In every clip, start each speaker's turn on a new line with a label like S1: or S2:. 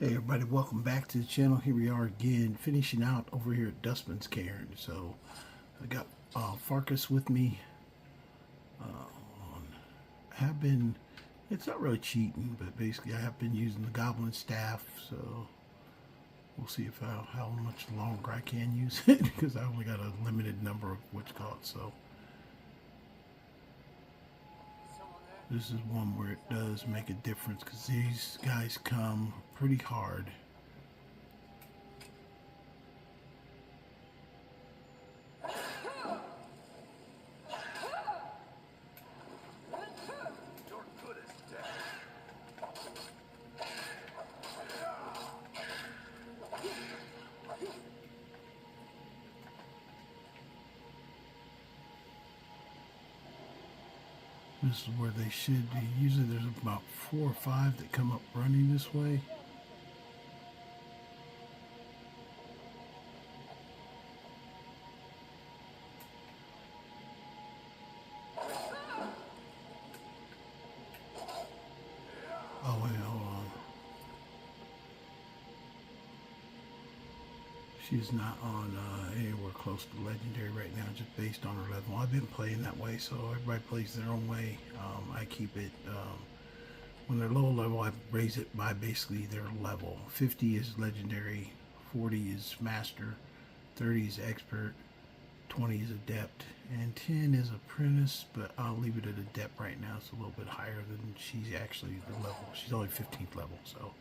S1: Hey everybody, welcome back to the channel. Here we are again, finishing out over here at Dustman's Cairn. So I got Farkas with me. I have been, it's not really cheating, but basically I have been using the Goblin Staff. So we'll see if how much longer I can use it because I only got a limited number of so this is one where it does make a difference because these guys come pretty hard. This is where they should be. Usually there's about 4 or 5 that come up running this way. Oh wait, hold on. She's not on anywhere close to legendary right now, just based on her level. I've been playing that way, so everybody plays their own way. I keep it, when they're low level, I raise it by basically their level. 50 is legendary, 40 is master, 30 is expert, 20 is adept, and 10 is apprentice, but I'll leave it at adept right now. It's a little bit higher than she's actually the level. She's only 15th level, so.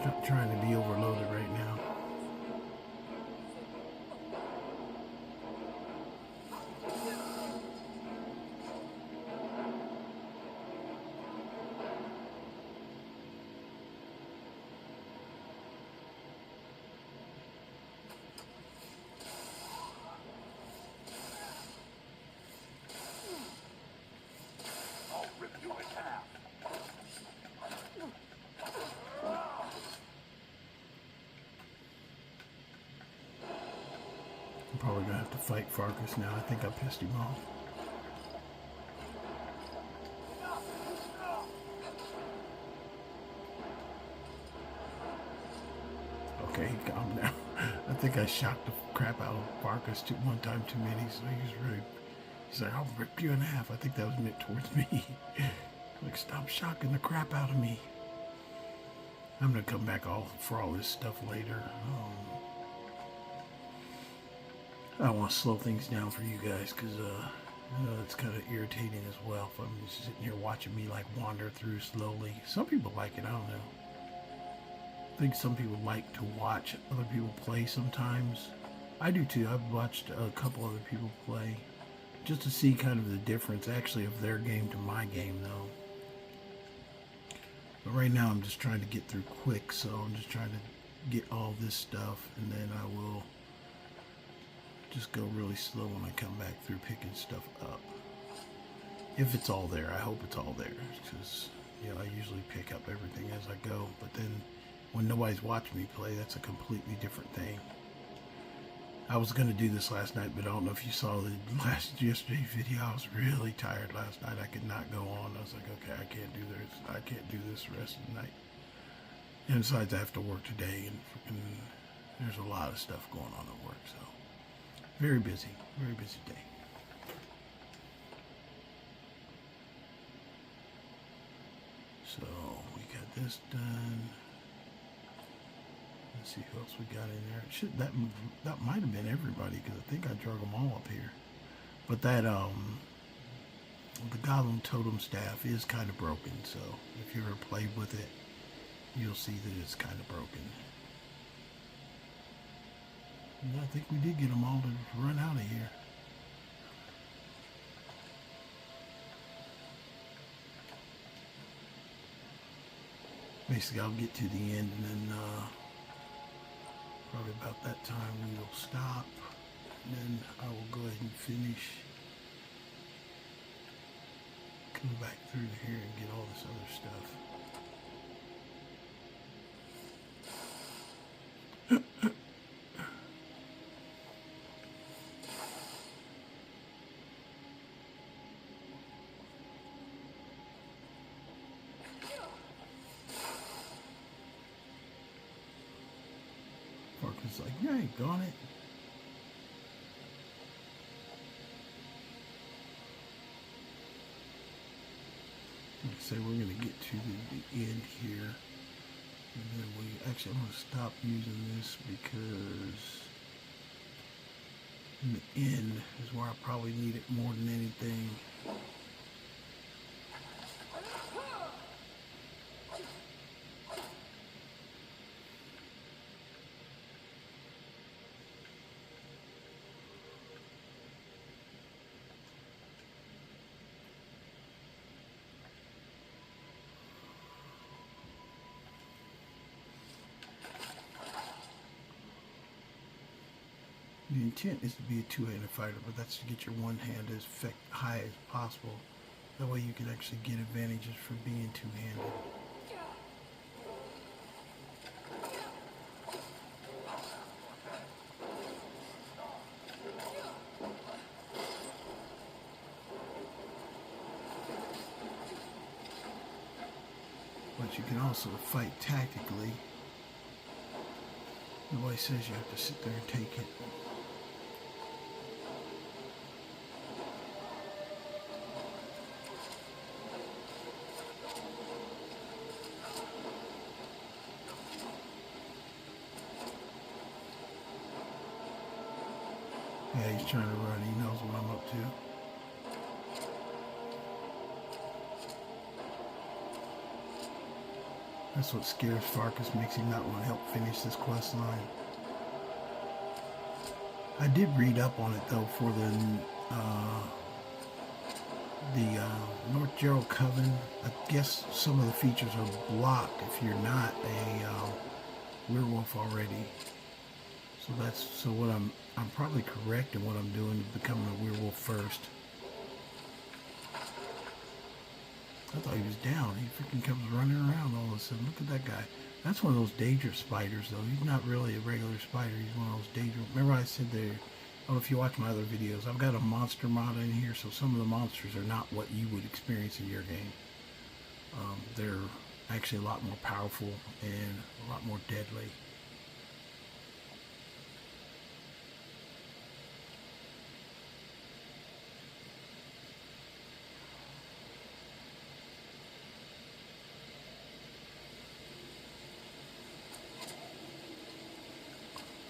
S1: Not trying to be overloaded right now.
S2: I'll rip you in half.
S1: I'm probably gonna have to fight Farkas now. I think I pissed him off. Okay, he calmed down. I think I shocked the crap out of Farkas one time too many, so he's like, I'll rip you in half. I think that was meant towards me. Like, stop shocking the crap out of me. I'm gonna come back for all this stuff later. I want to slow things down for you guys because it's kind of irritating as well if I'm just sitting here watching me like wander through slowly. Some people like it, I don't know. I think some people like to watch other people play sometimes. I do too. I've watched a couple other people play just to see kind of the difference actually of their game to my game though. But right now I'm just trying to get through quick, so I'm just trying to get all this stuff and then I will just go really slow when I come back through picking stuff up. If it's all there, I hope it's all there, because I usually pick up everything as I go, but then when nobody's watching me play, that's a completely different thing. I was going to do this last night, but I don't know if you saw the yesterday's video. I was really tired last night. I could not go on. I was like, okay, I can't do this. I can't do this the rest of the night. And besides, I have to work today, and there's a lot of stuff going on at work, so. Very busy day. So we got this done. Let's see who else we got in there. That might have been everybody because I think I drug them all up here. But that the Goblin Totem Staff is kind of broken, so if you ever played with it, you'll see that it's kind of broken. And I think we did get them all to run out of here. Basically, I'll get to the end, and then probably about that time we will stop, and then I will go ahead and finish, come back through here and get all this other stuff. Parker's like, you ain't got it. Like I say, we're going to get to the end here. And then I'm going to stop using this because in the end is where I probably need it more than anything. The intent is to be a two-handed fighter, but that's to get your one hand as high as possible. That way you can actually get advantages for being two-handed. But you can also fight tactically. Nobody says you have to sit there and take it. Yeah, he's trying to run. He knows what I'm up to. That's what scares Farkas, makes him not want to help finish this quest line. I did read up on it though for the North-Jerall coven. I guess some of the features are blocked if you're not a werewolf already. So what I'm probably correct in what I'm doing, becoming a werewolf first. I thought he was down. He freaking comes running around all of a sudden. Look at that guy. That's one of those Daedra spiders, though. He's not really a regular spider. He's one of those Daedra. Remember I said there, I don't know if you watch my other videos, I've got a monster mod in here, so some of the monsters are not what you would experience in your game. They're actually a lot more powerful and a lot more deadly.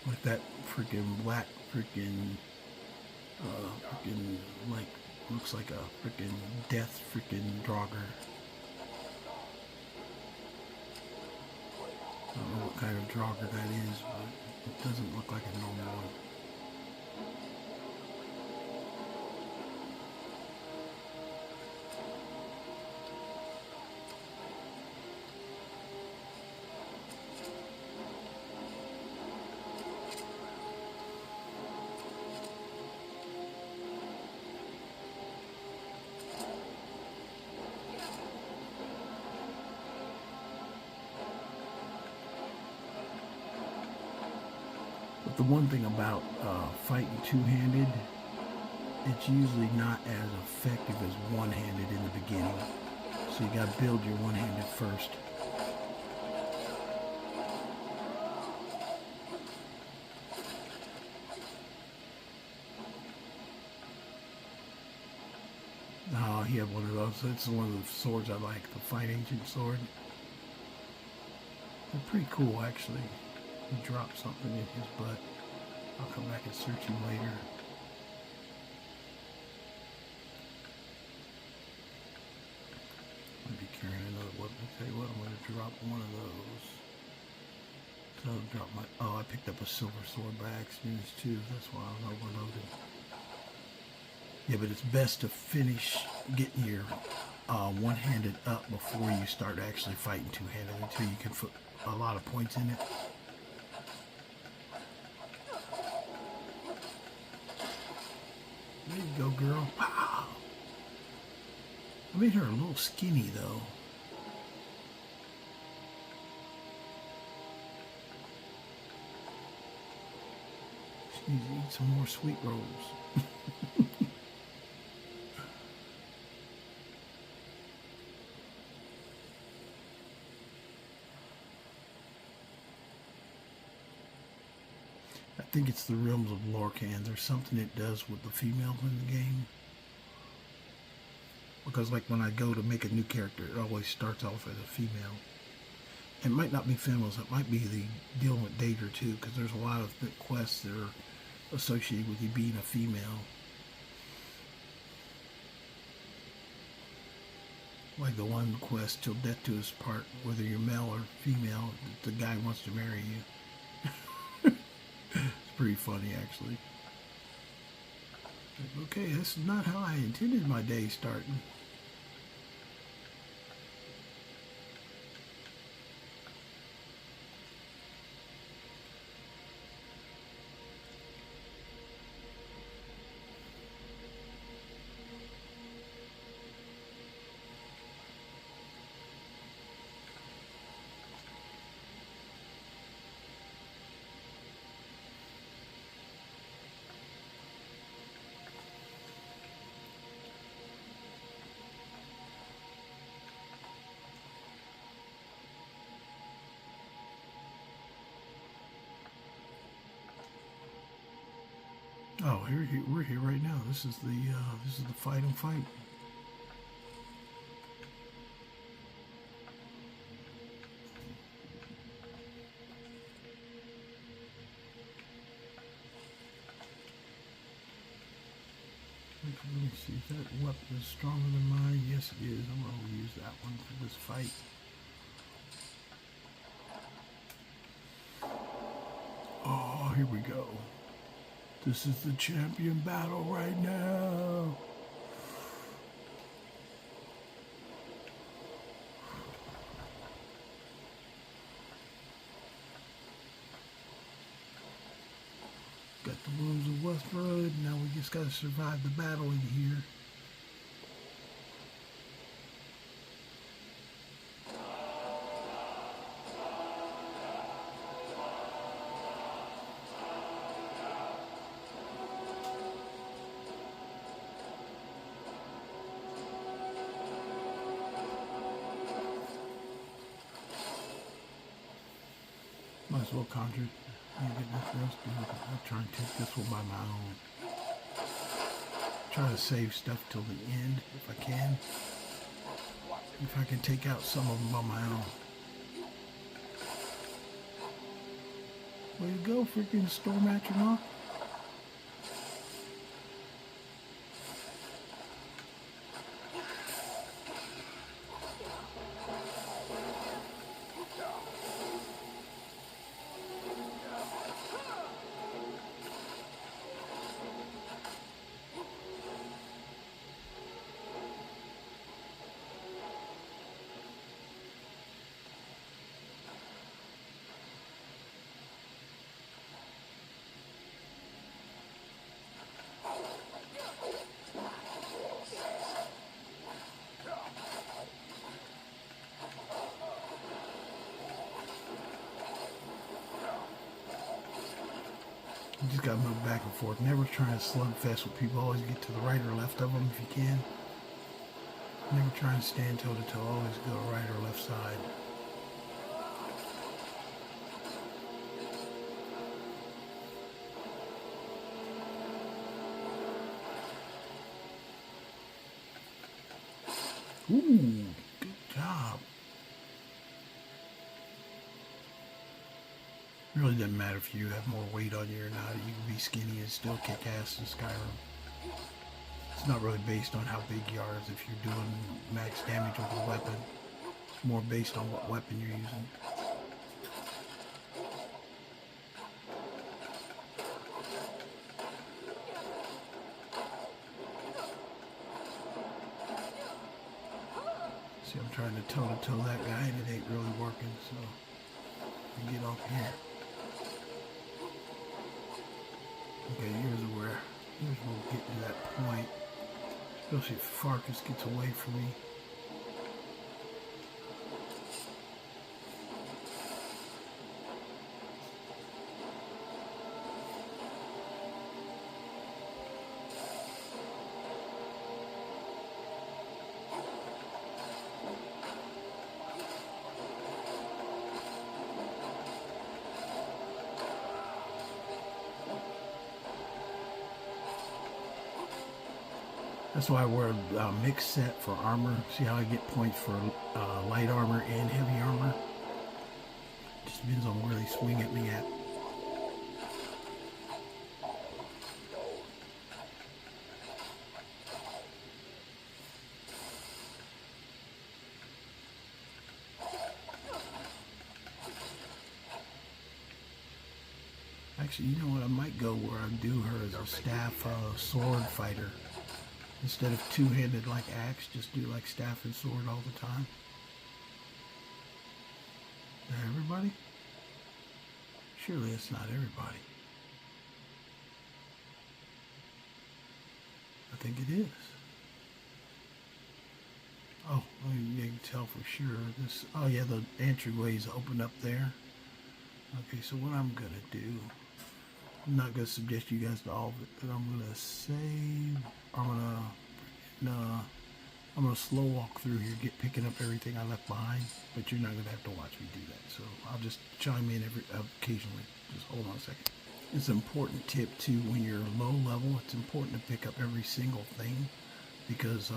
S1: Like that freaking black freaking like looks like a freaking death freaking Draugr. I don't know what kind of Draugr that is, but it doesn't look like a normal one. But the one thing about fighting two-handed, it's usually not as effective as one-handed in the beginning. So you got to build your one-handed first. Oh, he had one of those. It's one of the swords I like, the Fight Ancient sword. They're pretty cool, actually. He dropped something in his butt. I'll come back and search him later. I'll be carrying another weapon. I'll tell you what, I'm going to drop one of those. So I'll drop my... Oh, I picked up a silver sword by accident too. That's why I'm overloaded. Yeah, but it's best to finish getting your one-handed up before you start actually fighting two-handed until you can put a lot of points in it. There you go, girl. Wow. I made her a little skinny, though. She needs to eat some more sweet rolls. I think it's the Realms of Lorcan. There's something it does with the females in the game. Because like when I go to make a new character, it always starts off as a female. It might not be females, it might be the dealing with Daedra too, because there's a lot of quests that are associated with you being a female. Like the one quest, till death do us part, whether you're male or female, the guy wants to marry you. It's pretty funny, actually. Okay, this is not how I intended my day starting. Oh, we're here right now. This is the fight and fight. Let me see if that weapon is stronger than mine. Yes, it is. I'm gonna use that one for this fight. Oh, here we go. This is the champion battle right now. Got the wounds of Westbrook. Now we just gotta survive the battle in here. Might as well conjure it. Can't get nothing else to do. I'll try and take this one by my own. Try to save stuff till the end if I can. If I can take out some of them by my own. Way to go, freaking Storm Atronach. You just gotta move back and forth. Never try and slugfest with people. Always get to the right or left of them if you can. Never try and stand toe to toe. Always go right or left side. Ooh, good job. It really doesn't matter if you have more weight on you or not. You can be skinny and still kick ass in Skyrim. It's not really based on how big you are as if you're doing max damage with a weapon. It's more based on what weapon you're using. See, I'm trying to toe-to-toe that guy and it ain't really working, so I get off here. Okay, here's where we'll get to that point. Especially if Farkas gets away from me. That's why I wear a mixed set for armor. See how I get points for light armor and heavy armor? Just depends on where they swing at me at. Actually, you know what? I might go where I do her as a staff sword fighter. Instead of two-handed like axe, just do like staff and sword all the time. Is that everybody? Surely it's not everybody. I think it is. Oh, well, you can tell for sure. This. Oh yeah, the entryways open up there. Okay, so what I'm gonna do, I'm not gonna suggest you guys to all of it, but I'm gonna save. I'm gonna slow walk through here, picking up everything I left behind. But you're not gonna have to watch me do that. So I'll just chime in occasionally. Just hold on a second. It's an important tip too. When you're low level, it's important to pick up every single thing because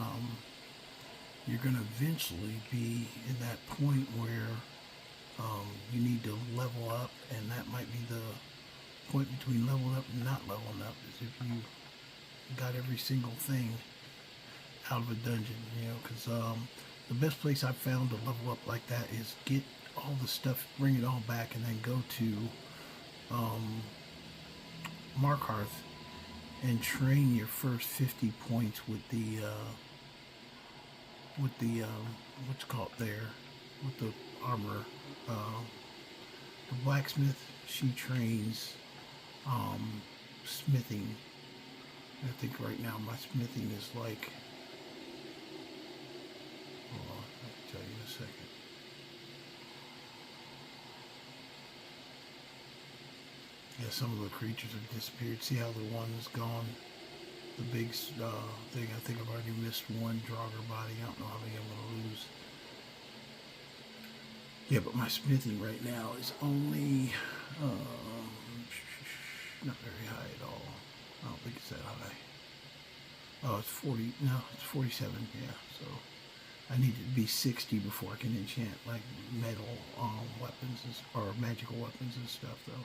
S1: you're gonna eventually be in that point where you need to level up, and that might be the point between leveling up and not leveling up. Is if you got every single thing out of a dungeon, you know, because the best place I've found to level up like that is get all the stuff, bring it all back, and then go to Markarth and train your first 50 points with the what's called there, with the armor. The blacksmith, she trains smithing. I think right now my smithing is like, hold on, I can tell you in a second. Yeah, some of the creatures have disappeared. See how the one's gone? The big thing, I think I've already missed one Draugr body. I don't know how many I'm going to lose. Yeah, but my smithing right now is only not very high at all. I don't think it's that high. Oh, it's 40. No, it's 47. Yeah, so I need it to be 60 before I can enchant like metal weapons or magical weapons and stuff, though.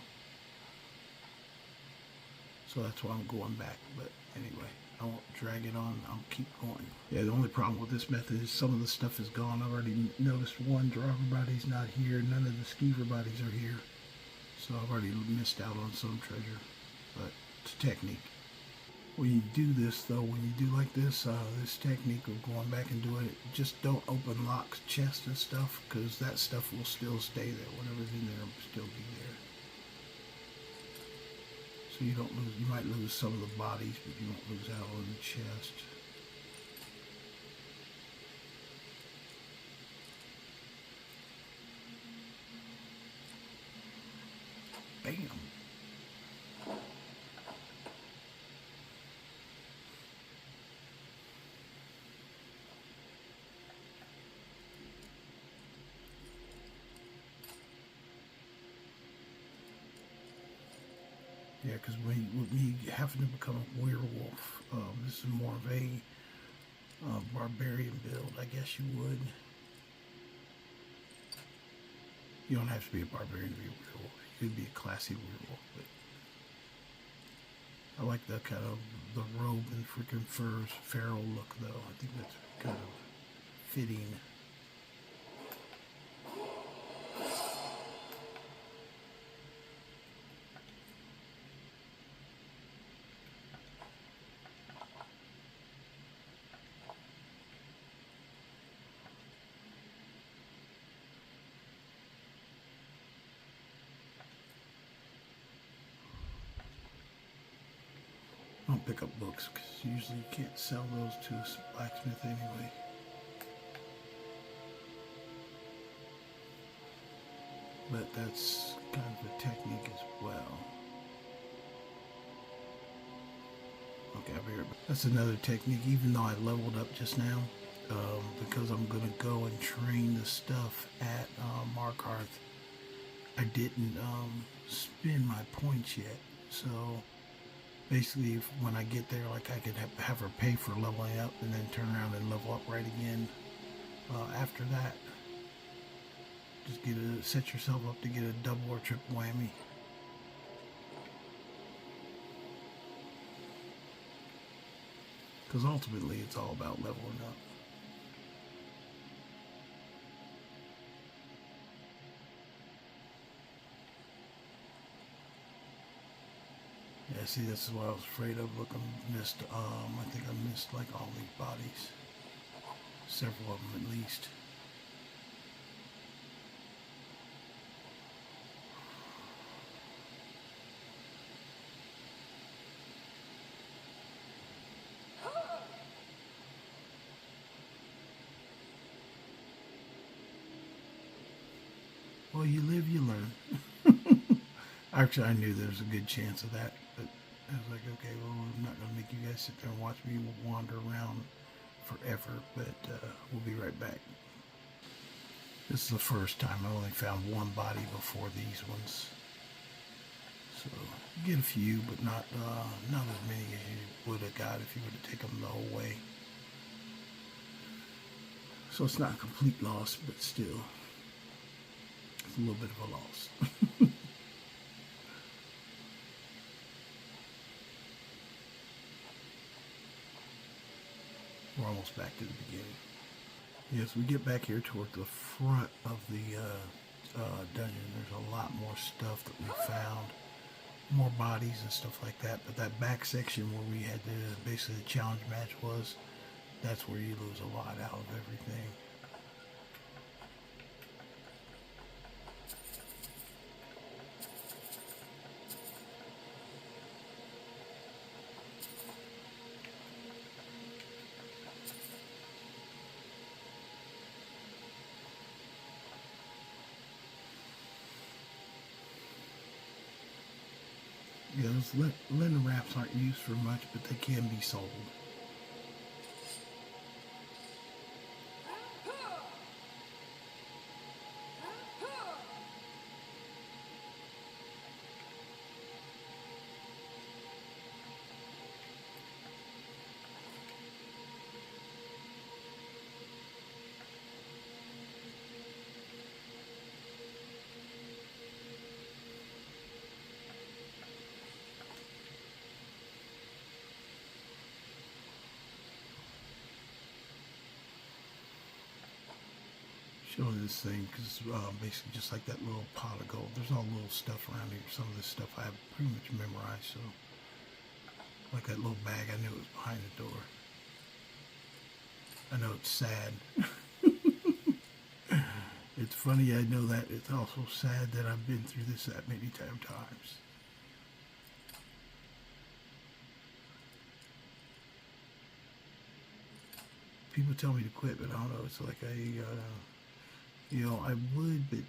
S1: So that's why I'm going back. But anyway, I won't drag it on. I'll keep going. Yeah, the only problem with this method is some of the stuff is gone. I've already noticed one Draugr body's not here. None of the Skeever bodies are here. So I've already missed out on some treasure. But it's a technique. When you do this, though, when you do like this, this technique of going back and doing it, just don't open locks, chests and stuff, because that stuff will still stay there. Whatever's in there will still be there. So you don't lose, you might lose some of the bodies, but you won't lose out on the chest. Bam. Yeah, because with me having to become a werewolf, this is more of a barbarian build, I guess you would. You don't have to be a barbarian to be a werewolf. You could be a classy werewolf, but I like the kind of the robe and freaking furs, feral look, though. I think that's kind of fitting. I don't pick up books because usually you can't sell those to a blacksmith anyway. But that's kind of a technique as well. Okay, I'll be right back. That's another technique, even though I leveled up just now, because I'm going to go and train the stuff at Markarth. I didn't spend my points yet, so basically when I get there, like I could have her pay for leveling up and then turn around and level up right again after that. Just set yourself up to get a double or triple whammy. Because ultimately it's all about leveling up. Yeah, see, this is what I was afraid of. Look, I missed, I think I missed like all these bodies. Several of them at least. Well, you live, you learn. Actually, I knew there was a good chance of that, but I was like, okay, well, I'm not going to make you guys sit there and watch me wander around forever, but we'll be right back. This is the first time I only found one body before these ones. So, you get a few, but not as many as you would have got if you would have taken them the whole way. So it's not a complete loss, but still, it's a little bit of a loss. We're almost back to the beginning. Yes, we get back here toward the front of the dungeon. There's a lot more stuff that we found. More bodies and stuff like that. But that back section where we had basically the challenge match was, that's where you lose a lot out of everything. Yeah, those linen wraps aren't used for much, but they can be sold. Showing this thing because basically just like that little pot of gold, there's all little stuff around here. Some of this stuff I have pretty much memorized, so like that little bag, I knew it was behind the door. I know it's sad. It's funny, I know that. It's also sad that I've been through this that many times. People tell me to quit, but I don't know, it's like you know, I would, but,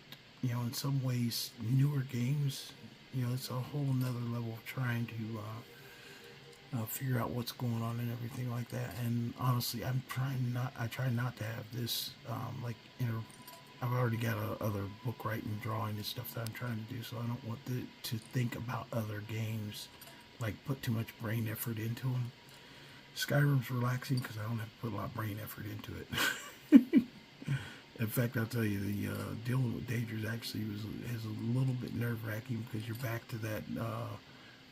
S1: you know, in some ways, newer games, you know, it's a whole nother level of trying to figure out what's going on and everything like that. And honestly, I try not to have this, I've already got other book writing, drawing and stuff that I'm trying to do, so I don't want to think about other games, like put too much brain effort into them. Skyrim's relaxing because I don't have to put a lot of brain effort into it. In fact, I'll tell you, the dealing with Daedra actually is a little bit nerve-wracking because you're back to that.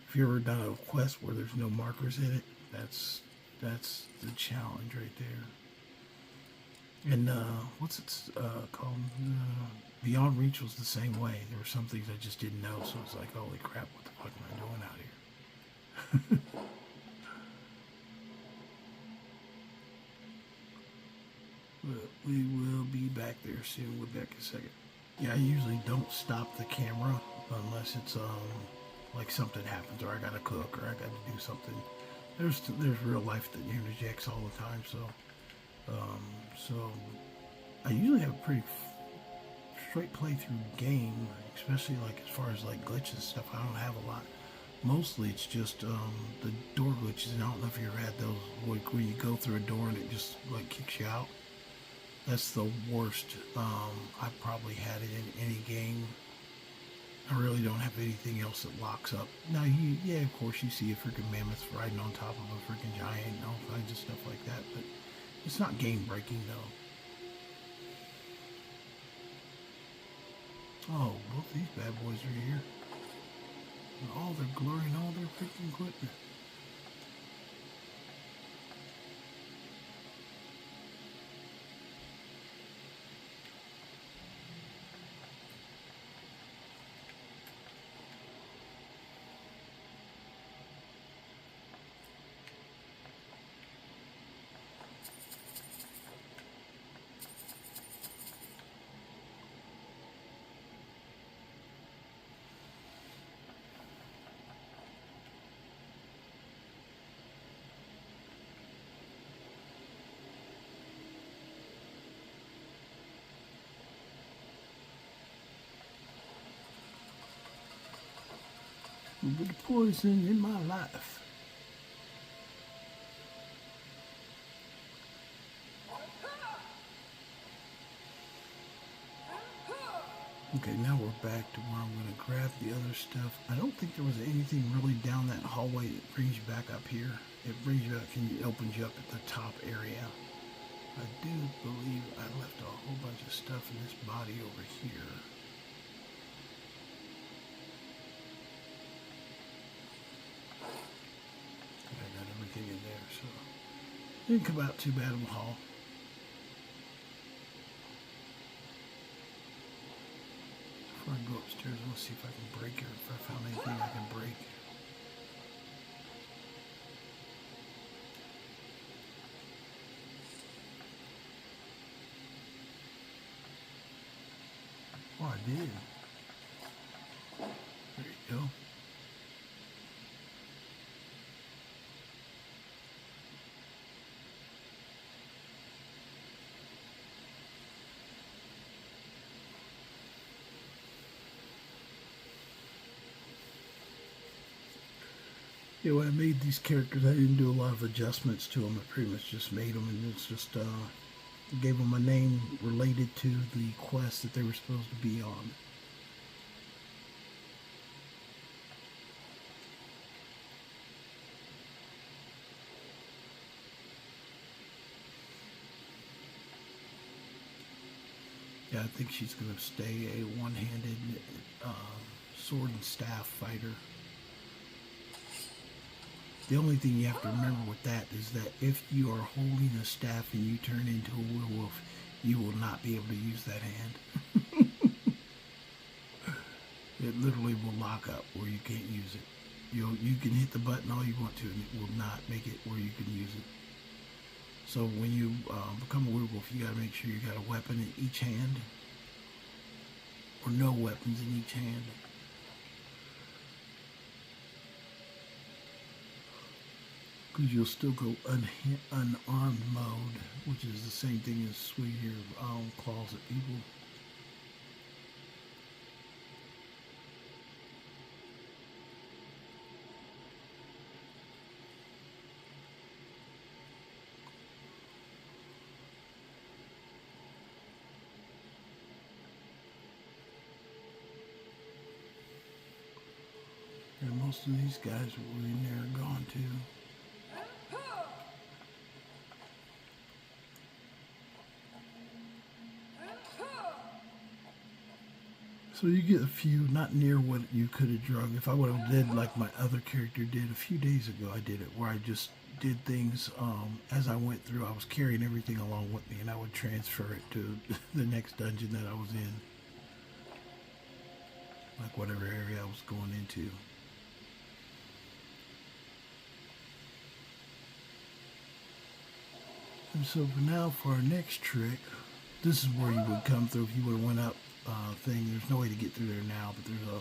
S1: If you've ever done a quest where there's no markers in it, that's the challenge right there. And what's it called? Beyond Reach was the same way. There were some things I just didn't know, so it's like, holy crap, what the fuck am I doing out here? But we will be back there soon. We'll be back in a second. Yeah, I usually don't stop the camera unless it's like something happens or I gotta cook or I gotta do something. there's real life that interjects all the time. So I usually have a pretty straight playthrough game, especially like as far as like glitches and stuff. I don't have a lot. Mostly it's just the door glitches, and I don't know if you ever had those like where you go through a door and it just like kicks you out. That's the worst. I probably had it in any game. I really don't have anything else that locks up. Now, yeah, of course, you see a freaking mammoth riding on top of a freaking giant and all kinds of stuff like that, but it's not game breaking though. Oh, both these bad boys are here. And all their glory and all their freaking equipment. With the poison in my life. Okay, now we're back to where I'm going to grab the other stuff. I don't think there was anything really down that hallway that brings you back up here. It brings you up and it opens you up at the top area. I do believe I left a whole bunch of stuff in this body over here. I got everything in there, so didn't come out too bad of a haul. Before I go upstairs, I want to see if I can break her, if I found anything I can break. Oh, I did. There you go. Yeah, when I made these characters, I didn't do a lot of adjustments to them. I pretty much just made them, and it's just gave them a name related to the quest that they were supposed to be on. Yeah, I think she's going to stay a one-handed sword and staff fighter. The only thing you have to remember with that is that if you are holding a staff and you turn into a werewolf, you will not be able to use that hand. It literally will lock up where you can't use it. You can hit the button all you want to, and it will not make it where you can use it. So when you become a werewolf, you got to make sure you got a weapon in each hand, or no weapons in each hand. Because you'll still go unarmed mode, which is the same thing as swinging your claws at people. And most of these guys that were in there are gone too. So you get a few, not near what you could have drug. If I would have did like my other character did a few days ago, I did it where I just did things as I went through. I was carrying everything along with me, and I would transfer it to the next dungeon that I was in, like whatever area I was going into. And so for now, for our next trick, this is where you would come through if you would have went up thing. There's no way to get through there now, but there's a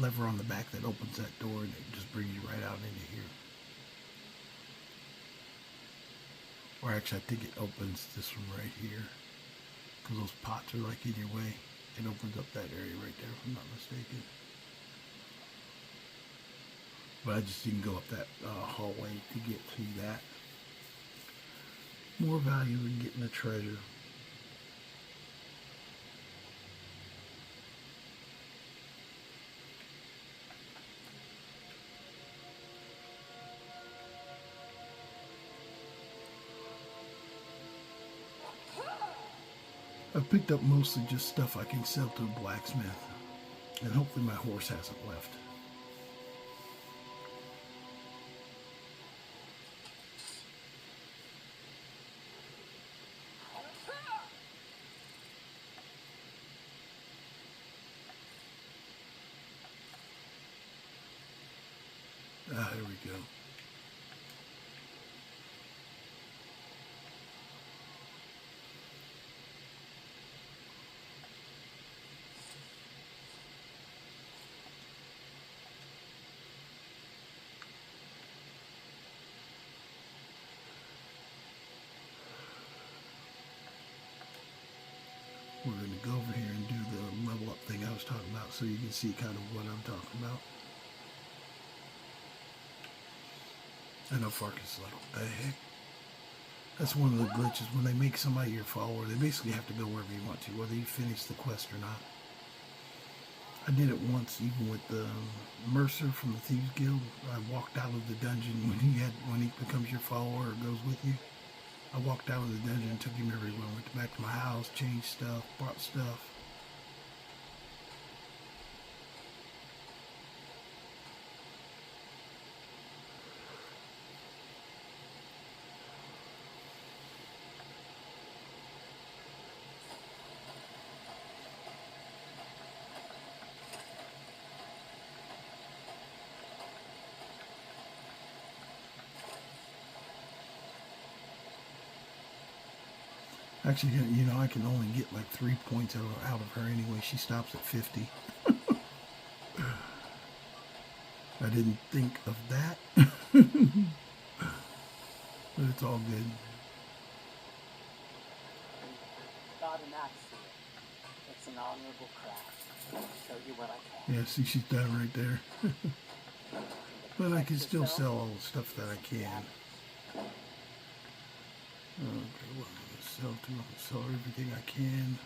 S1: lever on the back that opens that door, and it just brings you right out into here. Or actually, I think it opens this one right here. Because those pots are like in your way. It opens up that area right there, if I'm not mistaken. But I just didn't go up that hallway to get to that. More value in getting the treasure. I've picked up mostly just stuff I can sell to a blacksmith. And hopefully my horse hasn't left. Ah, there we go. We're going to go over here and do the level up thing I was talking about so you can see kind of what I'm talking about. I know Farkas is like, what the heck? That's one of the glitches. When they make somebody your follower, they basically have to go wherever you want to, whether you finish the quest or not. I did it once, even with the Mercer from the Thieves Guild. I walked out of the dungeon when he becomes your follower or goes with you. I walked out of the dungeon and took him everywhere. Went back to my house, changed stuff, bought stuff. Actually, you know, I can only get like 3 points out of her anyway. She stops at 50. I didn't think of that. But it's all good.
S3: Got an axe here. It's an honorable craft. I'll show you what I can.
S1: Yeah, see, she's done right there. But I can still sell all the stuff that I can. Okay, what am I going to sell to? I'm going to sell everything I can.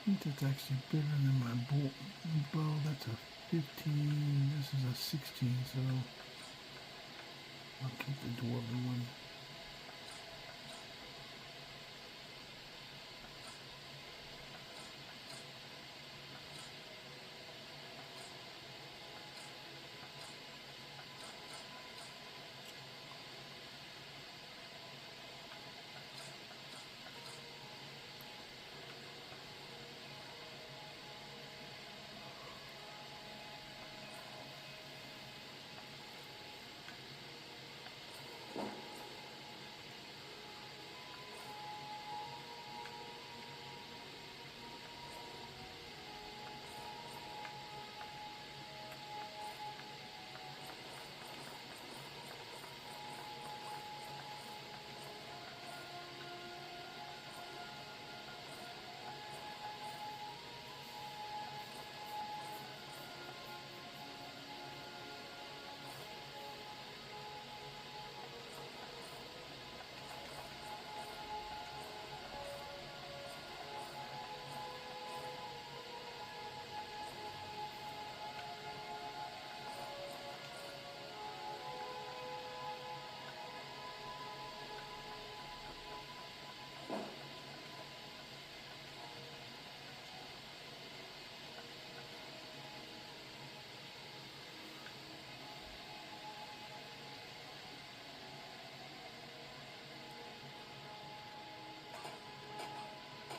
S1: I think that's actually bigger than my bow. That's a 15. This is a 16, so I'll keep the dwarven one.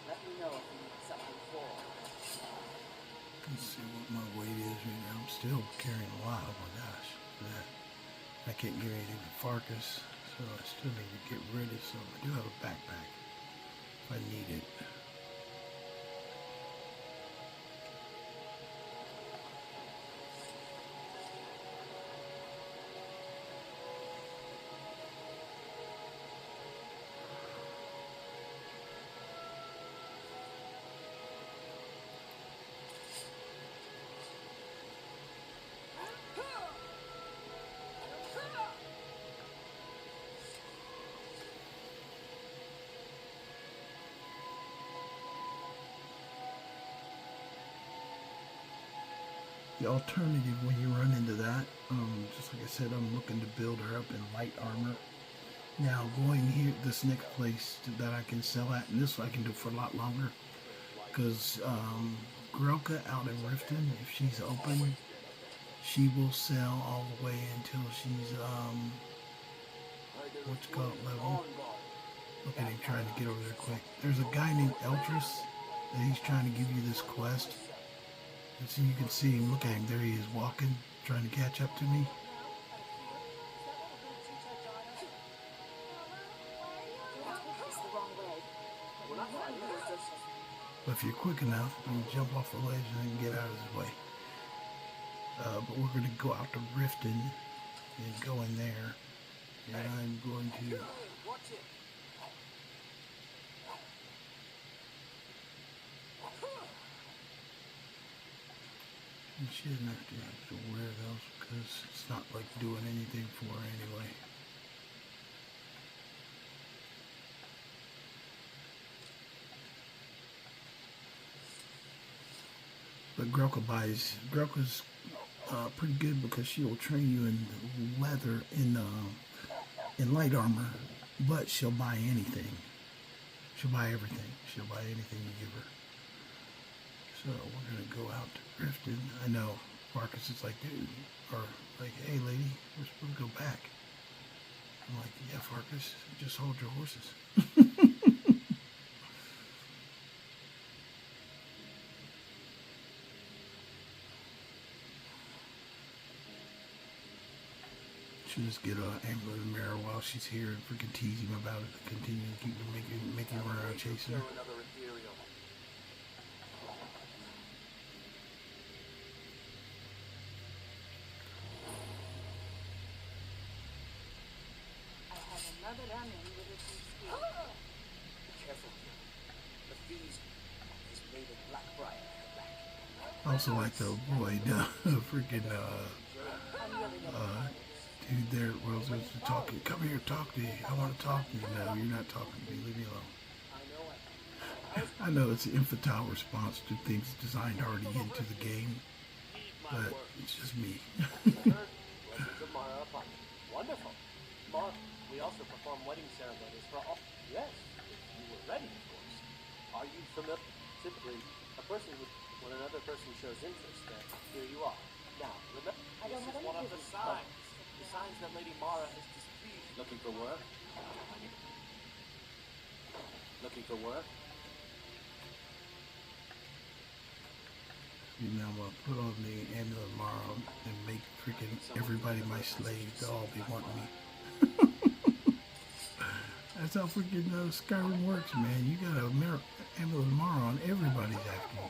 S3: Let me know if you need something for.
S1: Let's see what my weight is right now. I'm still carrying a lot. Oh my gosh. that. I can't give anything to Farkas, so I still need to get rid of some. I do have a backpack if I need it. The alternative when you run into that, just like I said, I'm looking to build her up in light armor. Now going here, this next place that I can sell at, and this I can do for a lot longer, because Grelka out in Riften, if she's open, she will sell all the way until she's what's it called, level. Look at him trying to get over there quick. There's a guy named Eltrus that he's trying to give you this quest. And so you can see him, look at him, there he is walking, trying to catch up to me. But if you're quick enough, you can jump off the ledge and then get out of his way. But we're going to go out to Riften and go in there. And I'm going to... And she doesn't have to wear those because it's not like doing anything for her anyway. But Grelka's pretty good because she will train you in leather, in light armor, but she'll buy anything. She'll buy everything. She'll buy anything you give her. So we're going to go out to Riften. I know Marcus is like, dude, or like, hey lady, we're supposed to go back. I'm like, yeah, Farkas, just hold your horses. She'll just get an amulet of mirror while she's here and freaking tease him about it. Continue to keep making her run around chasing her. Also like the boy, freaking dude there at World's was talking. Come here, talk to you. I want to talk to you. No, you're not talking to me. Leave me alone. I know it's an infantile response to things designed already into the game, but it's just me.
S4: Wonderful. Mark, we also perform wedding ceremonies for all. Yes, if you were ready, of course. Are you familiar? Typically, when another person shows interest, here you are. Now, remember, this is one of the signs. The signs that Lady Mara is displeased. Looking for work? Looking for work?
S1: You know, I'm gonna put on the amulet tomorrow and make freaking everybody my slave. They'll all be wanting me. That's how freaking Skyrim works, man. You got a amulet tomorrow and everybody's after you.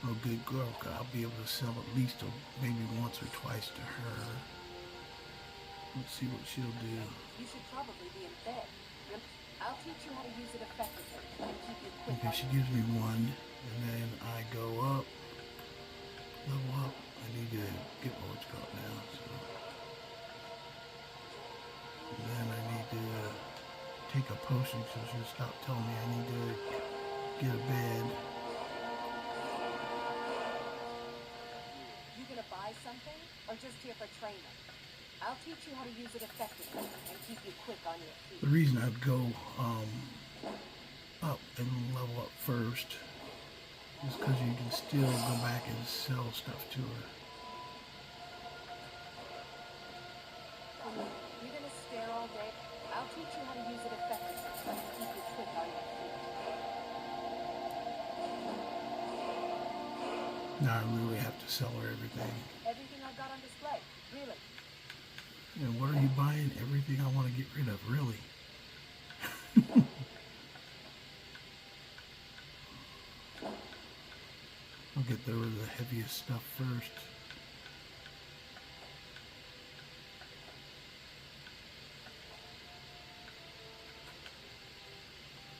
S1: Oh, good girl. I'll be able to sell at least maybe once or twice to her. Let's see what she'll do.
S5: You should probably be in bed. I'll teach you how to use it effectively and keep you quick.
S1: Okay, she gives me one, and then I go up, level up. I need to get what's called now. So. And then I need to take a potion so she'll stop telling me I need to get a bed.
S5: You gonna buy something, or just here for training? I'll teach you how to use it effectively and keep you quick on your feet.
S1: The reason I'd go up and level up first is because you can still go back and sell stuff to her.
S5: You're gonna stare all day. I'll teach you how to use it effectively and keep you quick on your feet.
S1: Now I literally have to sell her everything.
S5: Everything I got on display, really.
S1: And what are you buying? Everything I want to get rid of, really. I'll get rid of the heaviest stuff first.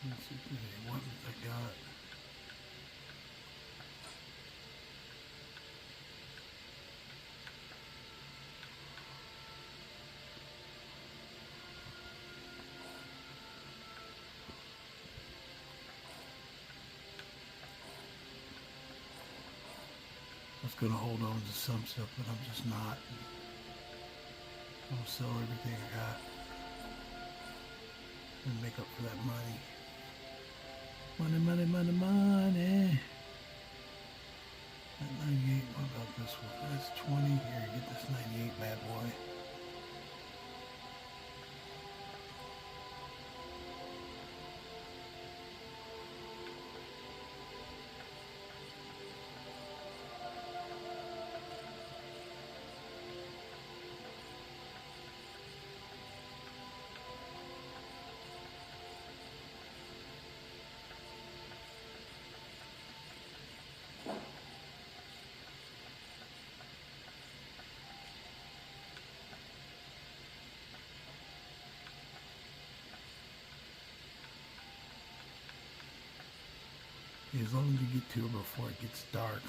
S1: Let's see if there's any weapons I got. I was going to hold on to some stuff, but I'm just not. I'll sell everything I got and make up for that money. Money, money, money, money. That 98, what about this one? That's 20. Here, get this 98 bad boy. As long as you get to her before it gets dark.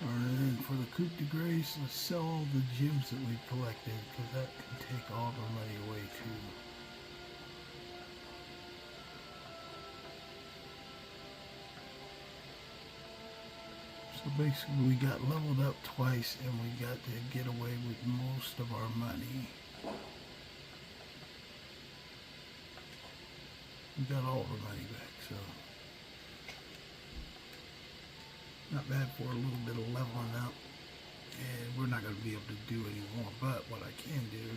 S1: And for the coup de grace, let's sell all the gems that we collected, because that can take all of our money away too. So basically we got leveled up twice and we got to get away with most of our money. We got all of our money back, so not bad for a little bit of leveling up. And we're not going to be able to do any more, but what I can do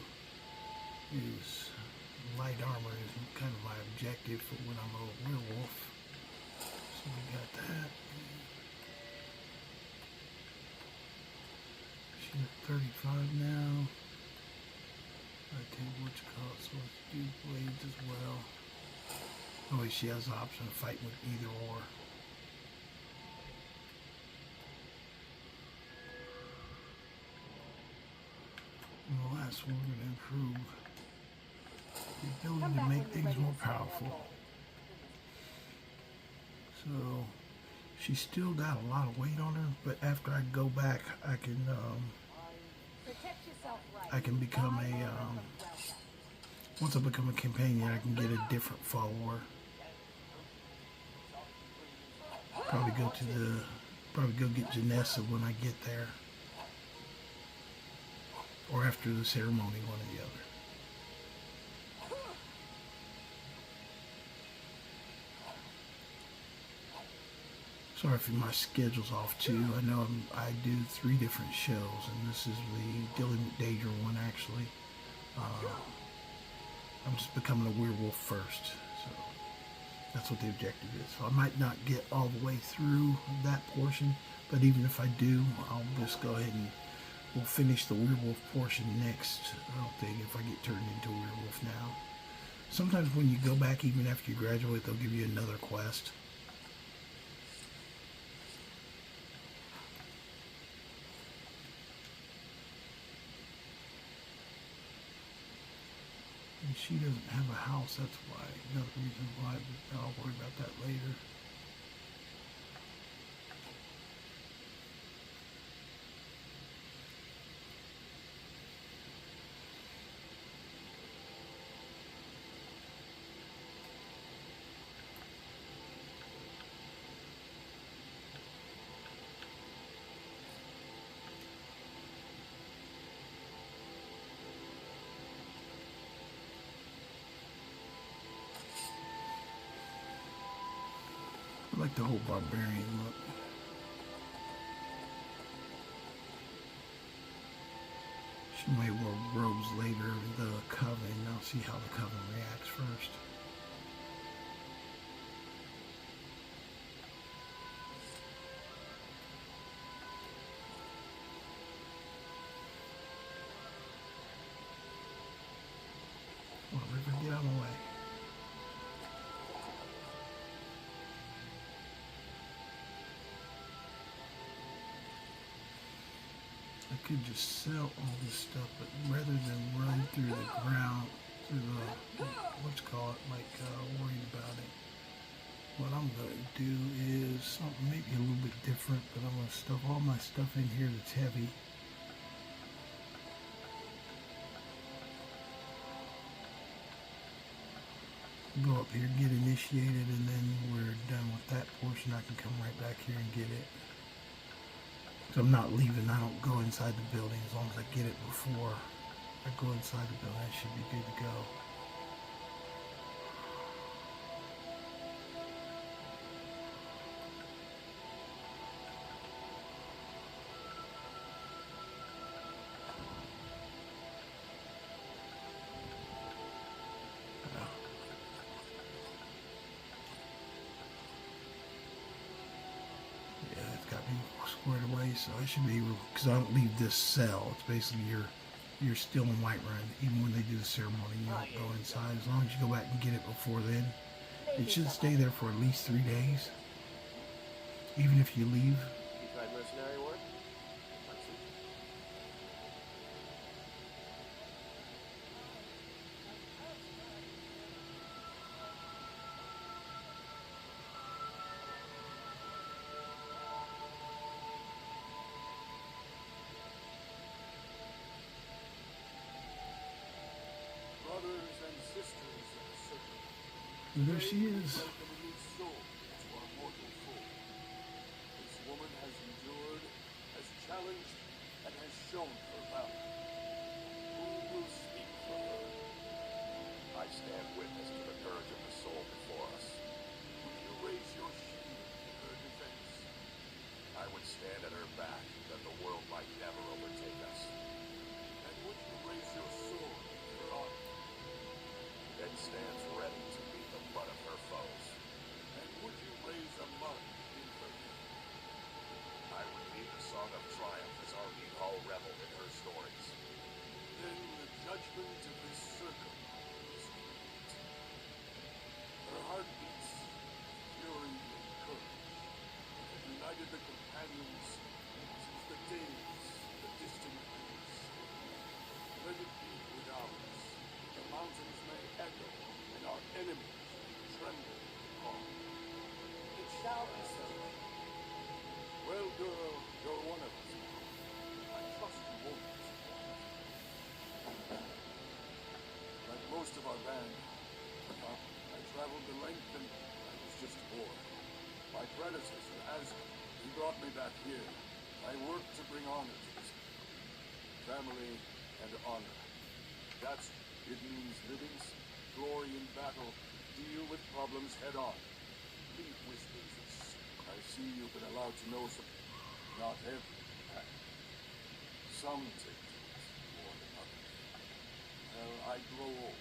S1: is light armor is kind of my objective for when I'm a werewolf. So we got that. She's at 35 now. I tell you what you call it, so let's do blades as well. Oh wait, she has the option of fighting with either or. And the last one, we're going to improve the ability to make things more powerful. So she's still got a lot of weight on her, but after I go back, I can become a once I become a companion, I can get a different follower. Probably go get Janessa when I get there. Or after the ceremony, one or the other. Sorry if my schedule's off too. I know I do 3 different shows, and this is the dealing with Daedra one actually. I'm just becoming a werewolf first, so that's what the objective is. So I might not get all the way through that portion, but even if I do, I'll just go ahead and we'll finish the werewolf portion next. I don't think if I get turned into a werewolf now. Sometimes when you go back, even after you graduate, they'll give you another quest. And she doesn't have a house, that's why. Another reason why, but I'll worry about that later. I like the whole barbarian look. She may wear robes later, the coven. I'll see how the coven reacts first. Well, River, get out of the way. I could just sell all this stuff, but rather than run through the ground, through the, let's call it, like worried about it, what I'm going to do is something maybe a little bit different, but I'm going to stuff all my stuff in here that's heavy. Go up here, get initiated, and then we're done with that portion. I can come right back here and get it. So I'm not leaving. I don't go inside the building. As long as I get it before I go inside the building, I should be good to go. Squared away, so I should be able, because I don't leave this cell. It's basically you're still in Whiterun. Even when they do the ceremony, you don't go inside. As long as you go back and get it before then, it should stay there for at least 3 days. Even if you leave.
S4: You tried mercenary work?
S1: There she is.
S2: This woman has endured, has challenged, and has shown her valor. Who will speak for her? I stand witness to the courage of the soul before us. Will you raise your shield in her defense? I would stand at her back, that the world might never overtake us. And would you raise your sword in her honor? It stands ready to meet the blood of her foes. And would you raise a mark in her name? I would lead the song of triumph as our lead hall reveled in her stories. Then the judgment of this circle is complete. Her heart beats fury and courage, and have united the companions since the days of the distant days. Let it be with ours. The mountains may echo, and our enemies may tremble and call.
S3: It shall be so.
S2: Well, girl, you're one of us now. I trust you won't disappoint. Like most of our band, I traveled the length and I was just bored. My predecessor, Asgard, he brought me back here. I worked to bring honor to this family and honor. That's it means living, glory in battle, deal with problems head on. Leave with Jesus. I see you've been allowed to know some, not every path. Some take to it more than others. Well, I grow old.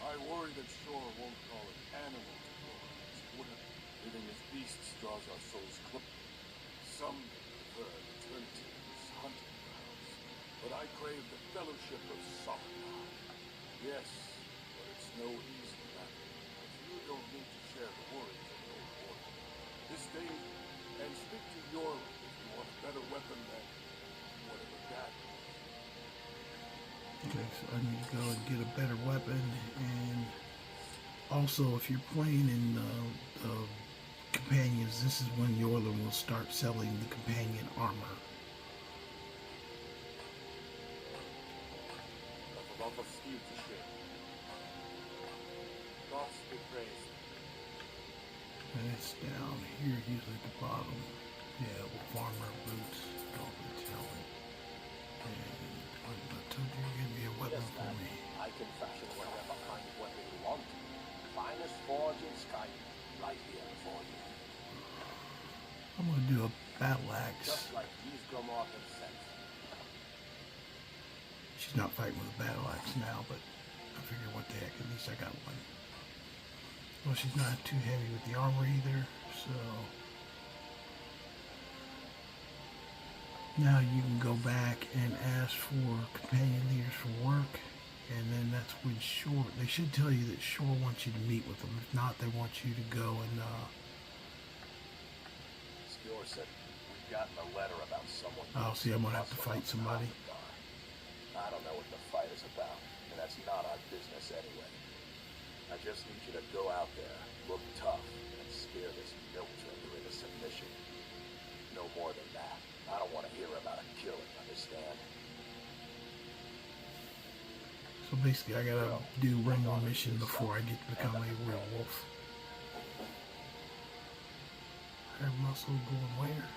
S2: I worry that Shore won't call an animal to glory as wood. Living as beasts draws our souls close. Some prefer eternity as hunting grounds. But I crave the fellowship of Sokna. Yes, but it's no easy matter. But you don't need to share the worries of the old order. This day, and speak to your if you want a better weapon than whatever that is.
S1: Okay, so I need to go and get a better weapon, and also if you're playing in companions, this is when Yorlin will start selling the companion armor.
S4: Love of steel to share. God's be praised.
S1: And it's down here, usually at the bottom. Yeah, with armor, boots, gauntlet, helmet. And I told you, give me a weapon
S4: Yes,
S1: for
S4: ma'am.
S1: me.
S4: I can fashion whatever kind of weapon you want. Finest forge in Skyrim.
S2: right here for you.
S1: I'm gonna do a battle axe.
S2: Just like these Gromor himself.
S1: She's not fighting with a battle axe now, but I figure what the heck, at least I got one. Well, she's not too heavy with the armor either, so now you can go back and ask for companion leaders for work, and then that's when Shore, they should tell you that Shore wants you to meet with them. If not, they want you to go and
S2: Skjor said we've gotten a letter about someone.
S1: oh, see, I'm gonna have to fight somebody.
S2: I don't know what the fight is about, and that's not our business anyway. I just need you to go out there, look tough, and scare this milk drinker into submission. No more than that. I don't want to hear about a killing, understand?
S1: So basically, I gotta do one more mission before I get to become a werewolf. Hair muscle going where?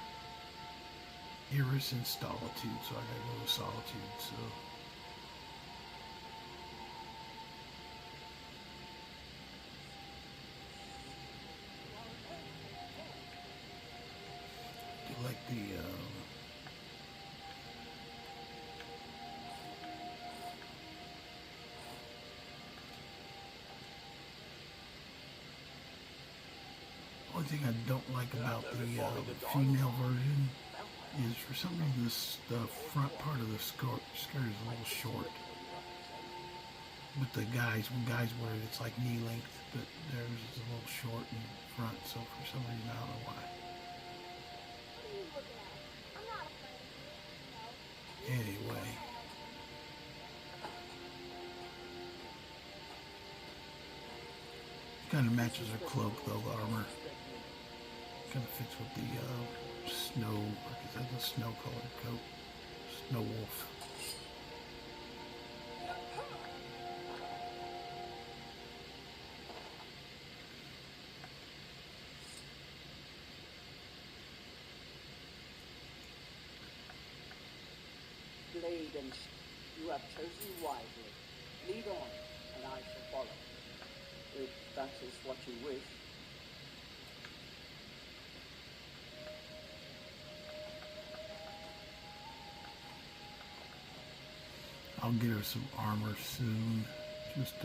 S1: Hircine Solitude, so I gotta go to Solitude, so. Do like the, only thing I don't like about the female version is for some reason the front part of the skirt is a little short. But the guys, when guys wear it, it's like knee length, but theirs is a little short in front, so for some reason I don't know why. Anyway. Kind of matches her cloak though, the armor. Kind of fits with the snow, like I said, the snow colored coat. Snow wolf.
S3: Blade and you have chosen wisely. Lead on, and I shall follow. If that is what you wish.
S1: I'll get her some armor soon. Just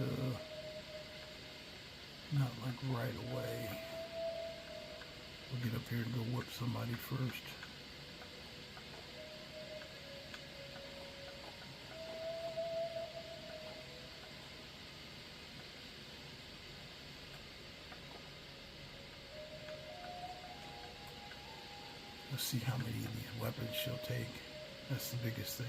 S1: not like right away. We'll get up here and go whip somebody first. Let's see how many of these weapons she'll take. That's the biggest thing.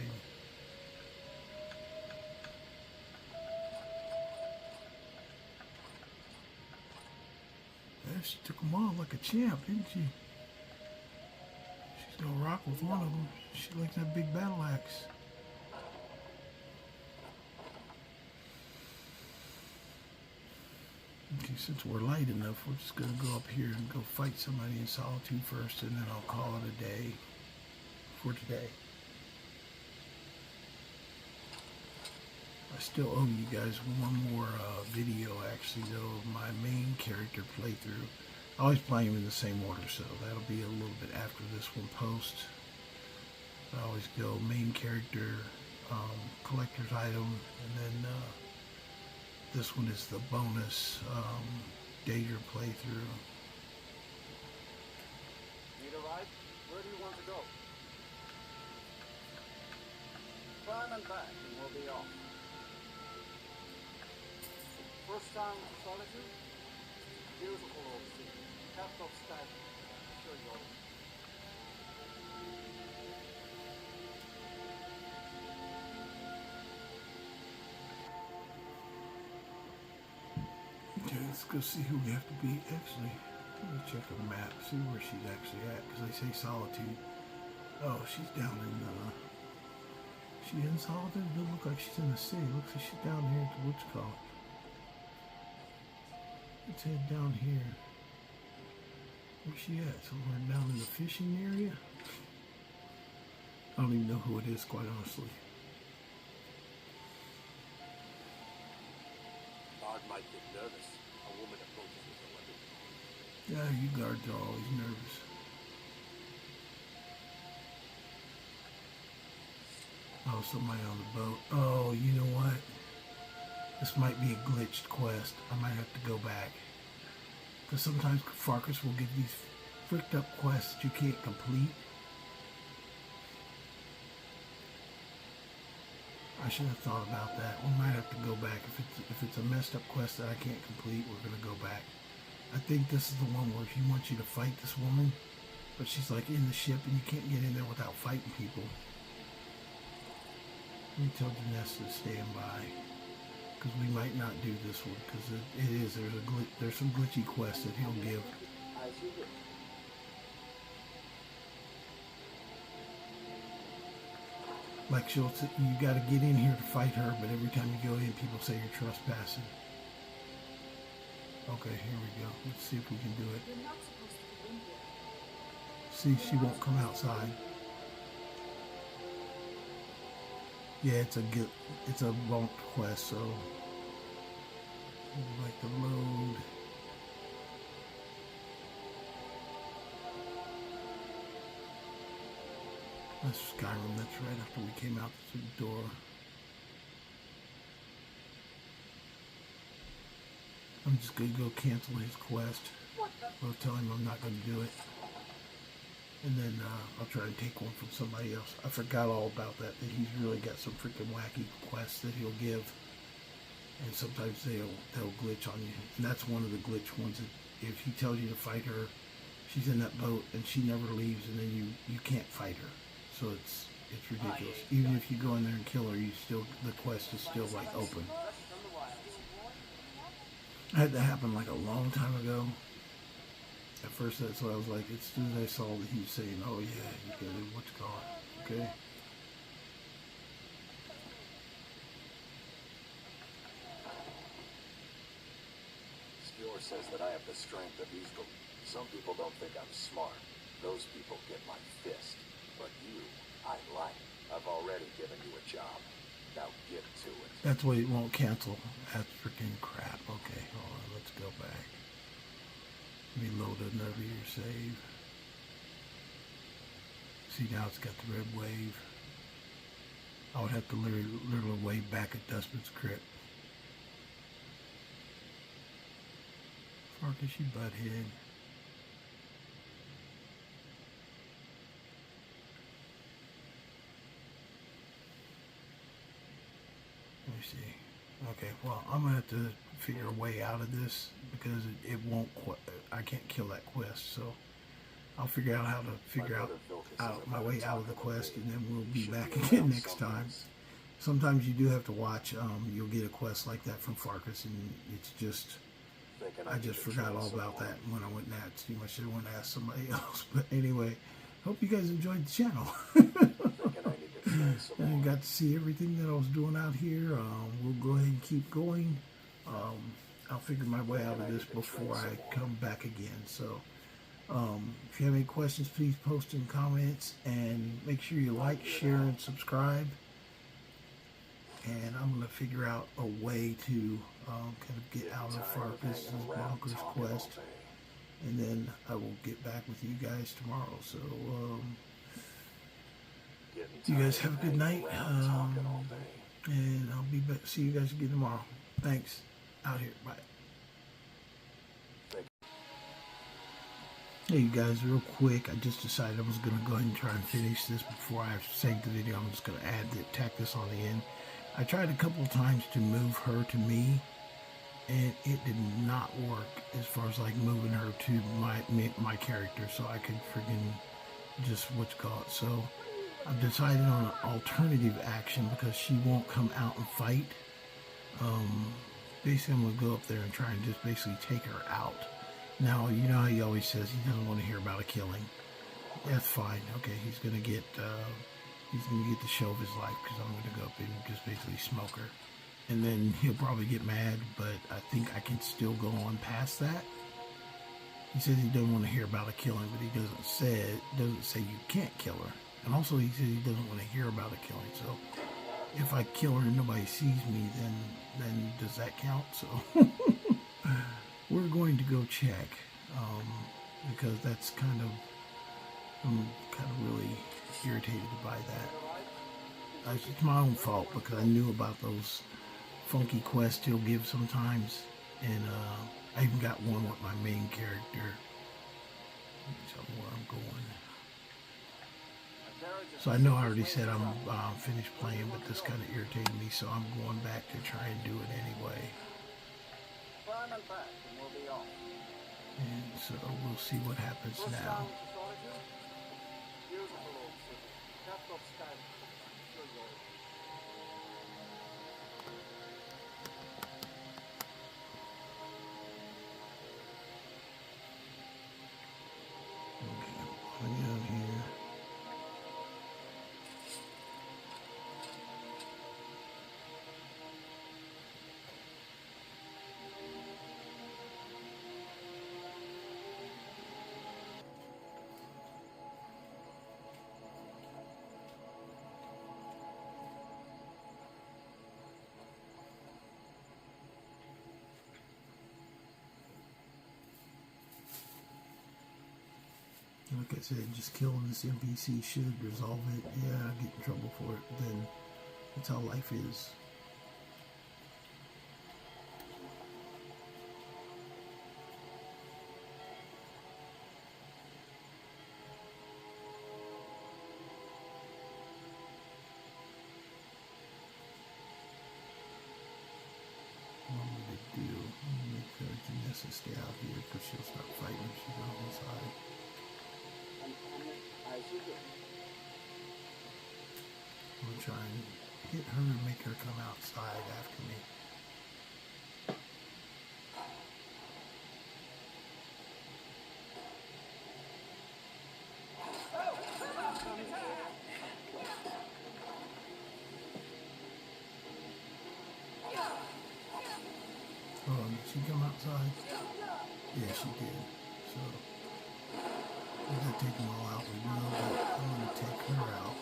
S1: Yeah, she took them all like a champ, didn't she? She's gonna rock with one of them. She likes that big battle axe. Okay, since we're light enough, we're just gonna go up here and go fight somebody in Solitude first, and then I'll call it a day for today. I still owe you guys one more video, actually, though, of my main character playthrough. I always play him in the same order, so that'll be a little bit after this one posts. I always go main character, collector's item, and then this one is the bonus Daedra playthrough.
S4: Need a ride? Where do you want to go? Climb and back, and we'll be off. First time to Solitude? Beautiful old city. Capped off Skyrim. Sure you'll.
S1: Okay, let's go see who we have to beat. Actually, let me check a map, see where she's actually at, because they say Solitude. Oh, she's down in, she in Solitude? It doesn't look like she's in the city. It looks like she's down here at the witchcraft. Let's head down here. Where's she at? Somewhere down in the fishing area? I don't even know who it is, quite honestly.
S2: Bard might get nervous. A woman approaches with a weapon.
S1: Yeah, you guards are always nervous. Oh, somebody on the boat. Oh, you know what? This might be a glitched quest. I might have to go back. Because sometimes Farkas will give these fricked up quests that you can't complete. I should have thought about that. We might have to go back. If it's a messed up quest that I can't complete, we're going to go back. I think this is the one where he wants you to fight this woman, but she's like in the ship and you can't get in there without fighting people. Let me tell Janessa to stand by, because we might not do this one, because there's some glitchy quests that he'll give.
S3: As you wish.
S1: Like you got to get in here to fight her, but every time you go in, people say you're trespassing. Okay, here we go. Let's see if we can do it.
S5: You're not supposed to be in here.
S1: See, she won't come outside. Yeah, it's a bumped quest, so I'd like to load. That's Skyrim. That's right after we came out through the door. I'm just gonna go cancel his quest. I'll tell him I'm not gonna do it. And then I'll try and take one from somebody else. I forgot all about that he's really got some freaking wacky quests that he'll give. And sometimes they'll glitch on you. And that's one of the glitch ones. If he tells you to fight her, she's in that boat and she never leaves, and then you can't fight her. So it's ridiculous. Even if you go in there and kill her, the quest is still like open. I had that happen like a long time ago. At first, that's what I was like. As soon as I saw that he was saying, "Oh yeah, you got it. What's it called?" Okay.
S2: Skjor says that I have the strength of Eagle. Some people don't think I'm smart. Those people get my fist. But you, I like. I've already given you a job. Now get to it.
S1: That's why it won't cancel. That's freaking crap. Okay, hold on. Let's go back. Reload another year save. See, now it's got the red wave. I would have to literally wave back at Dustman's crypt. Farkas, you butthead. Let me see. Okay, well, I'm going to have to figure a way out of this because it won't, I can't kill that quest, so I'll figure out how to figure out my way out of the quest, and then we'll be back again next time. Sometimes you do have to watch, you'll get a quest like that from Farkas, and it's just, I just forgot all about that when I went and asked you. I should have went and asked somebody else, but anyway, hope you guys enjoyed the channel. And got to see everything that I was doing out here. We'll go ahead and keep going. I'll figure my way out of this before I come back again. So if you have any questions, please post in comments, and make sure you like, share, and subscribe. And I'm going to figure out a way to kind of get out of Farkas' bonkers quest, and then I will get back with you guys tomorrow. So you guys have a good night, and I'll be back. See you guys again tomorrow. Thanks. Out here. Bye. Hey, you guys, real quick. I just decided I was going to go ahead and try and finish this before I saved the video. I'm just going to tack this on the end. I tried a couple of times to move her to me, and it did not work as far as like moving her to my character, so I could friggin' just so I've decided on an alternative action because she won't come out and fight. Basically, I'm going to go up there and try and just basically take her out. Now, you know how he always says he doesn't want to hear about a killing. That's fine. Okay, he's going to get the show of his life because I'm going to go up and just basically smoke her. And then he'll probably get mad, but I think I can still go on past that. He says he doesn't want to hear about a killing, but he doesn't say you can't kill her. And also he says he doesn't want to hear about a killing. So if I kill her and nobody sees me, then does that count? So we're going to go check. because that's kind of, I'm kind of really irritated by that. It's my own fault because I knew about those funky quests he'll give sometimes, and I even got one with my main character. Let me tell you where I'm going. So I know I already said I'm finished playing, but this kind of irritated me, so I'm going back to try and do it anyway. And so we'll see what happens now. Like I said, just killing this NPC should resolve it. Yeah, I get in trouble for it. Then that's how life is. What am I going to do? I'm going to make Janessa stay out here because she'll start fighting if she goes inside. I'm going to try and hit her and make her come outside after me. Oh, did she come outside? Yeah, she did. So, we're going to take them all out. We will, but I'm going to take her out.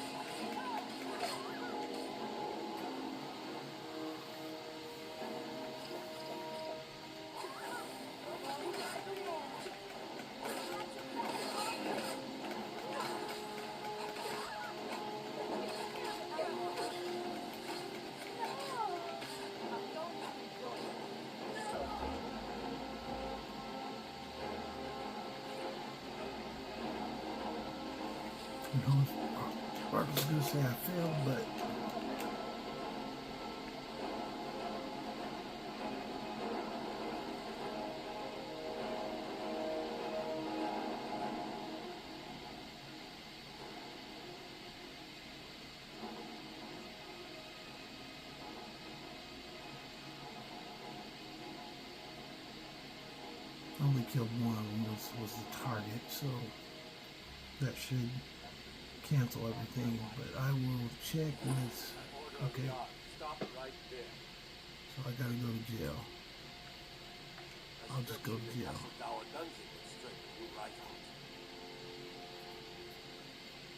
S1: I was going to say I failed, but I only killed one of them was the target, so that should cancel everything, but I will check with, okay, so I gotta go to jail. I'll just go to jail.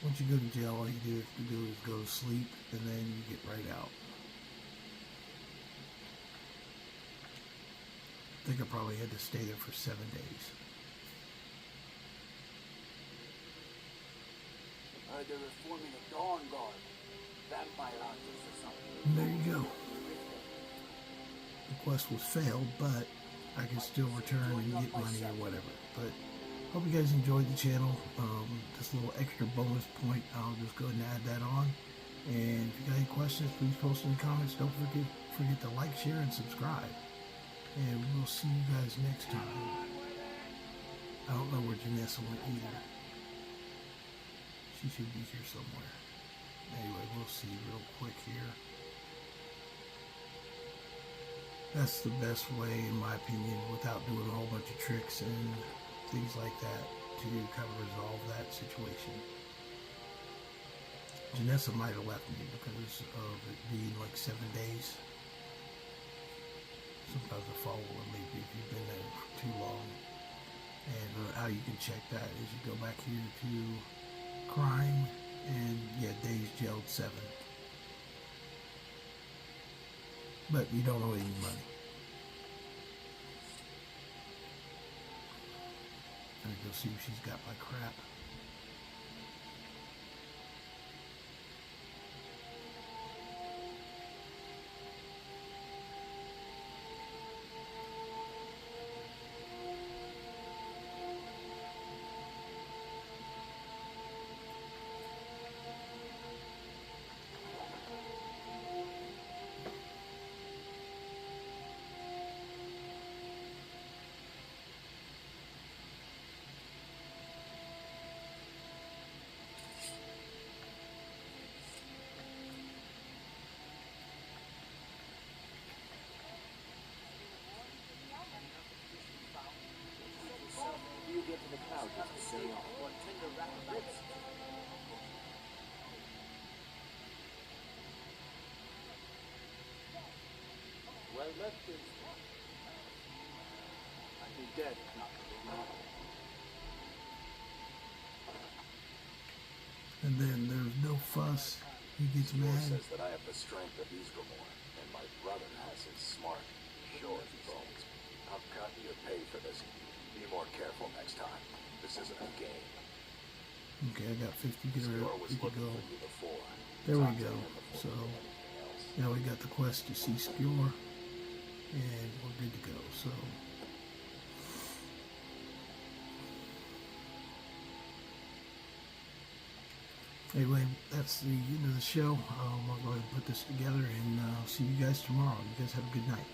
S1: Once you go to jail, all you have to do is go to sleep, and then you get right out. I think I probably had to stay there for 7 days.
S3: They're reforming a Dawn Guard. Vampire hunters or something.
S1: And there you go. The quest was failed, but I can still return and get money or whatever. But hope you guys enjoyed the channel. This little extra bonus point, I'll just go ahead and add that on. And if you got any questions, please post in the comments. Don't forget to like, share, and subscribe. And we'll see you guys next time. I don't know where Janessa went either. She should be here somewhere. Anyway, we'll see real quick here. That's the best way, in my opinion, without doing a whole bunch of tricks and things like that to kind of resolve that situation. Janessa might have left me because of it being like 7 days. Sometimes I follow and leave if you've been there for too long. And how you can check that is you go back here to crime, and yeah, days jailed 7. But you don't owe any money. go see if she's got my crap.
S3: You get to the crowd just to stay on. What tender rabbit ribs?
S4: Well met, Prince.
S3: I'd be dead if not for the law.
S1: And then there's no fuss. He gets
S2: Score
S1: mad.
S2: says that I have the strength of Ysgramor, and my brother has his smart, short bones. I've got you to pay for this. Be more careful next time. This isn't a game.
S1: Okay, I got 50 get rid
S2: Score
S1: of
S2: was
S1: we could
S2: looking
S1: go.
S2: for you before.
S1: There we
S2: Talk to
S1: go.
S2: him before
S1: So
S2: we do anything else.
S1: now we got the quest to see Skjor, and we're good to go. So anyway, that's the end of the show. I'll go ahead and put this together, and I'll see you guys tomorrow. You guys have a good night.